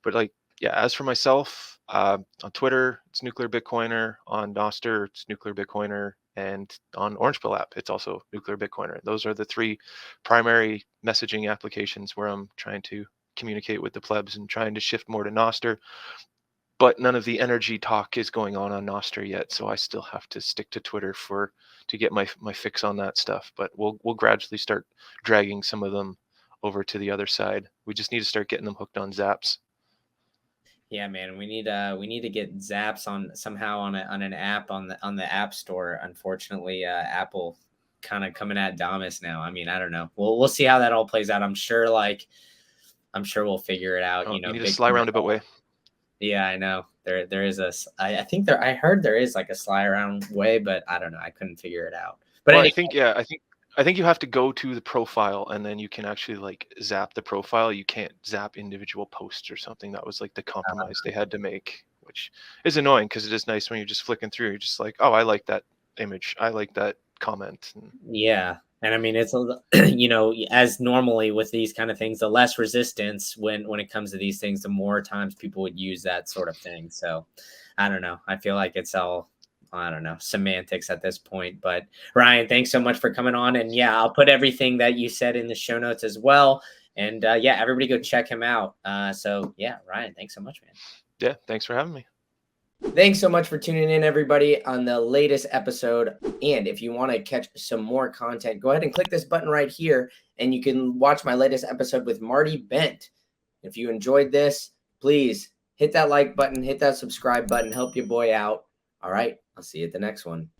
But like, yeah, as for myself, on Twitter, it's Nuclear Bitcoiner. On Noster, it's Nuclear Bitcoiner. And on Orange Pill app, it's also Nuclear Bitcoiner. Those are the three primary messaging applications where I'm trying to communicate with the plebs and trying to shift more to Noster. but none of the energy talk is going on Nostr yet. So I still have to stick to Twitter to get my fix on that stuff. But we'll gradually start dragging some of them over to the other side. We just need to start getting them hooked on Zaps. Yeah, man, we need to get Zaps on somehow on an app on the App Store. Unfortunately, Apple kind of coming at DAVOS now. I mean, I don't know. We'll see how that all plays out. I'm sure we'll figure it out. Oh, You know, you need a sly roundabout way. Yeah, I know. There is I think I heard there is like a sly around way, but I don't know. I couldn't figure it out. But Well, anyway, I think you have to go to the profile and then you can actually like zap the profile. You can't zap individual posts or something. That was like the compromise they had to make, which is annoying because it is nice when you're just flicking through. You're just like, oh, I like that image. I like that comment. yeah. And I mean, it's you know, as normally with these kind of things, the less resistance when it comes to these things, the more times people would use that sort of thing. So I don't know. I feel like it's all, I don't know, semantics at this point. But Ryan, thanks so much for coming on. And yeah, I'll put everything that you said in the show notes as well. And yeah, everybody go check him out. So yeah, Ryan, thanks so much, man. Yeah, thanks for having me. Thanks so much for tuning in, everybody, on the latest episode. And if you want to catch some more content, go ahead and click this button right here, and you can watch my latest episode with Marty Bent. If you enjoyed this, please hit that like button, hit that subscribe button, help your boy out. All right, I'll see you at the next one.